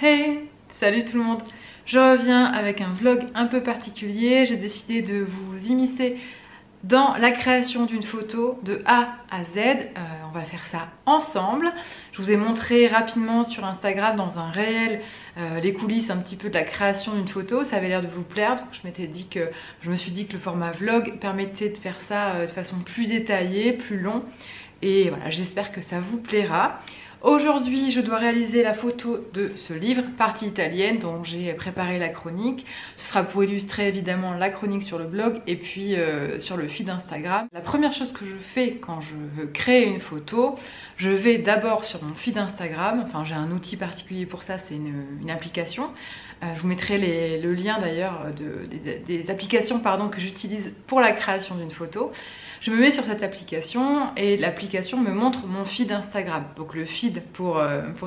Hey, salut tout le monde. Je reviens avec un vlog un peu particulier. J'ai décidé de vous immiscer dans la création d'une photo de A à Z. On va faire ça ensemble. Je vous ai montré rapidement sur Instagram dans un réel les coulisses un petit peu de la création d'une photo. Ça avait l'air de vous plaire, donc je me suis dit que le format vlog permettait de faire ça de façon plus détaillée, plus long. Et voilà, j'espère que ça vous plaira. Aujourd'hui, je dois réaliser la photo de ce livre, Partie italienne, dont j'ai préparé la chronique. Ce sera pour illustrer évidemment la chronique sur le blog et puis sur le feed Instagram. La première chose que je fais quand je veux créer une photo, je vais d'abord sur mon feed Instagram. Enfin, j'ai un outil particulier pour ça, c'est une application. Je vous mettrai le lien d'ailleurs des applications que j'utilise pour la création d'une photo. Je me mets sur cette application et l'application me montre mon feed Instagram. Donc le feed, pour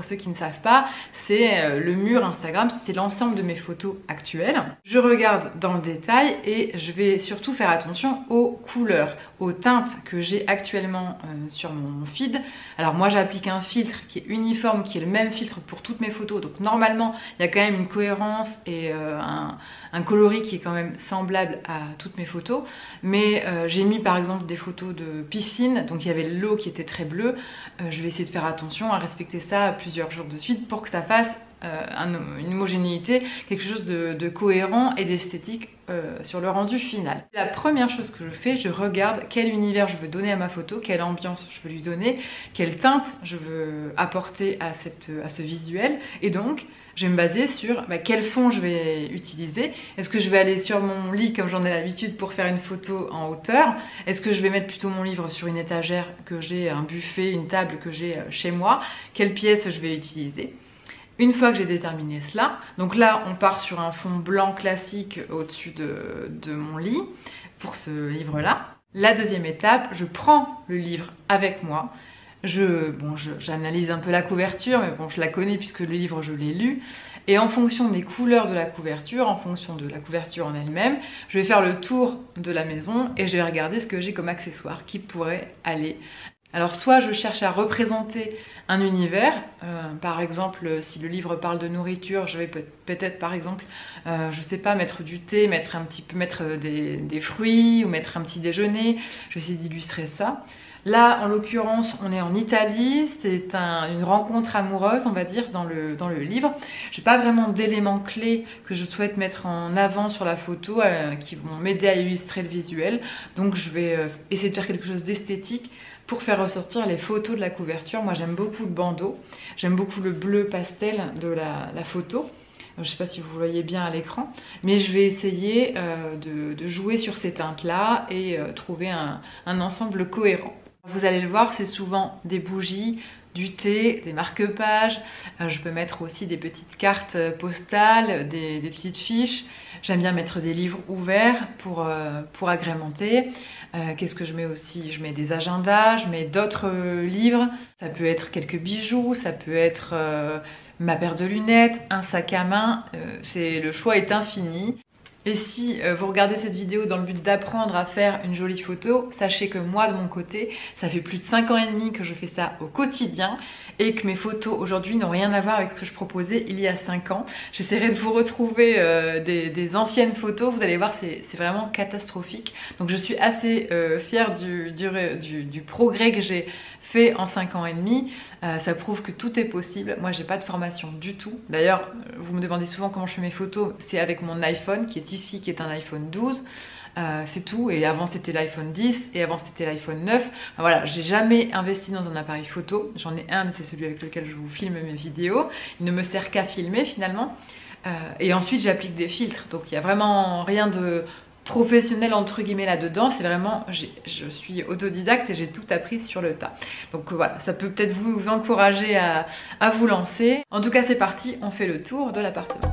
ceux qui ne savent pas, c'est le mur Instagram, c'est l'ensemble de mes photos actuelles. Je regarde dans le détail et je vais surtout faire attention aux couleurs, aux teintes que j'ai actuellement sur mon feed. Alors moi j'applique un filtre qui est uniforme, qui est le même filtre pour toutes mes photos. Donc normalement il y a quand même une cohérence et un coloris qui est quand même semblable à toutes mes photos. Mais j'ai mis par exemple des photos de piscine, donc il y avait l'eau qui était très bleue. Je vais essayer de faire attention à respecter ça plusieurs jours de suite pour que ça fasse une homogénéité, quelque chose de cohérent et d'esthétique sur le rendu final. La première chose que je fais, je regarde quel univers je veux donner à ma photo, quelle ambiance je veux lui donner, quelle teinte je veux apporter à ce visuel, et donc je vais me baser sur quel fond je vais utiliser. Est-ce que je vais aller sur mon lit comme j'en ai l'habitude pour faire une photo en hauteur? Est-ce que je vais mettre plutôt mon livre sur une étagère, que j'ai un buffet, une table que j'ai chez moi? Quelle pièce je vais utiliser? Une fois que j'ai déterminé cela, donc là on part sur un fond blanc classique au-dessus de mon lit pour ce livre-là. La deuxième étape, je prends le livre avec moi. J'analyse un peu la couverture, mais bon, je la connais puisque le livre, je l'ai lu. Et en fonction des couleurs de la couverture, en fonction de la couverture en elle-même, je vais faire le tour de la maison et je vais regarder ce que j'ai comme accessoire qui pourrait aller. Alors soit je cherche à représenter un univers, par exemple si le livre parle de nourriture, je vais peut-être par exemple, je sais pas, mettre du thé, mettre des fruits ou mettre un petit déjeuner, je vais essayer d'illustrer ça. Là, en l'occurrence, on est en Italie, c'est une rencontre amoureuse, on va dire, dans le livre. J'ai pas vraiment d'éléments clés que je souhaite mettre en avant sur la photo qui vont m'aider à illustrer le visuel. Donc je vais essayer de faire quelque chose d'esthétique pour faire ressortir les photos de la couverture. Moi, j'aime beaucoup le bandeau, j'aime beaucoup le bleu pastel de la photo. Je ne sais pas si vous voyez bien à l'écran, mais je vais essayer de jouer sur ces teintes-là et trouver un ensemble cohérent. Vous allez le voir, c'est souvent des bougies, du thé, des marque-pages. Je peux mettre aussi des petites cartes postales, des petites fiches. J'aime bien mettre des livres ouverts pour agrémenter. Qu'est-ce que je mets aussi? Je mets des agendas, je mets d'autres livres. Ça peut être quelques bijoux, ça peut être ma paire de lunettes, un sac à main. Le choix est infini. Et si vous regardez cette vidéo dans le but d'apprendre à faire une jolie photo, sachez que moi de mon côté, ça fait plus de 5 ans et demi que je fais ça au quotidien et que mes photos aujourd'hui n'ont rien à voir avec ce que je proposais il y a 5 ans. J'essaierai de vous retrouver des anciennes photos, vous allez voir c'est vraiment catastrophique. Donc je suis assez fière du progrès que j'ai fait en 5 ans et demi. Ça prouve que tout est possible. Moi j'ai pas de formation du tout. D'ailleurs vous me demandez souvent comment je fais mes photos, c'est avec mon iPhone qui est ici, qui est un iPhone 12. C'est tout, et avant c'était l'iPhone 10 et avant c'était l'iPhone 9. Voilà, j'ai jamais investi dans un appareil photo. J'en ai un, mais c'est celui avec lequel je vous filme mes vidéos. Il ne me sert qu'à filmer finalement. Et ensuite j'applique des filtres, donc il n'y a vraiment rien de professionnel entre guillemets là-dedans. C'est vraiment, je suis autodidacte et j'ai tout appris sur le tas. Donc voilà, ça peut peut-être vous encourager à vous lancer. En tout cas c'est parti, on fait le tour de l'appartement.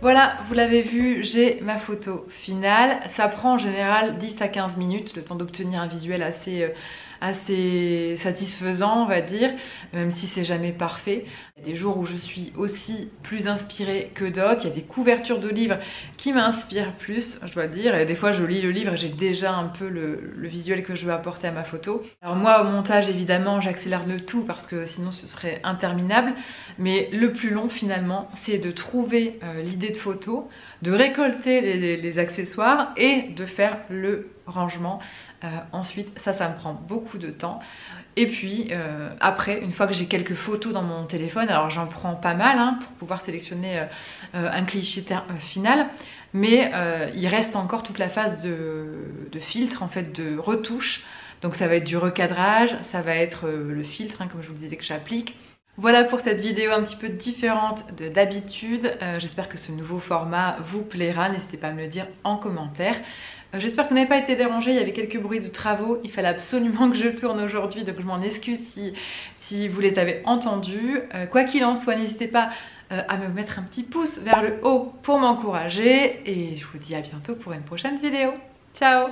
Voilà, vous l'avez vu, j'ai ma photo finale. Ça prend en général 10 à 15 minutes, le temps d'obtenir un visuel assez satisfaisant, on va dire, même si c'est jamais parfait. Il y a des jours où je suis aussi plus inspirée que d'autres. Il y a des couvertures de livres qui m'inspirent plus, je dois dire. Et des fois, je lis le livre et j'ai déjà un peu le visuel que je veux apporter à ma photo. Alors moi, au montage, évidemment, j'accélère le tout parce que sinon ce serait interminable. Mais le plus long, finalement, c'est de trouver l'idée de photo, de récolter les accessoires et de faire le rangement. Ensuite, ça me prend beaucoup de temps. Et puis après, une fois que j'ai quelques photos dans mon téléphone, alors j'en prends pas mal hein, pour pouvoir sélectionner un cliché final, mais il reste encore toute la phase de filtre, en fait, de retouche. Donc ça va être du recadrage, ça va être le filtre, hein, comme je vous disais, que j'applique. Voilà pour cette vidéo un petit peu différente d'habitude. J'espère que ce nouveau format vous plaira. N'hésitez pas à me le dire en commentaire. J'espère que vous n'avez pas été dérangé. Il y avait quelques bruits de travaux. Il fallait absolument que je tourne aujourd'hui, donc je m'en excuse si vous les avez entendus. Quoi qu'il en soit, n'hésitez pas à me mettre un petit pouce vers le haut pour m'encourager. Et je vous dis à bientôt pour une prochaine vidéo. Ciao!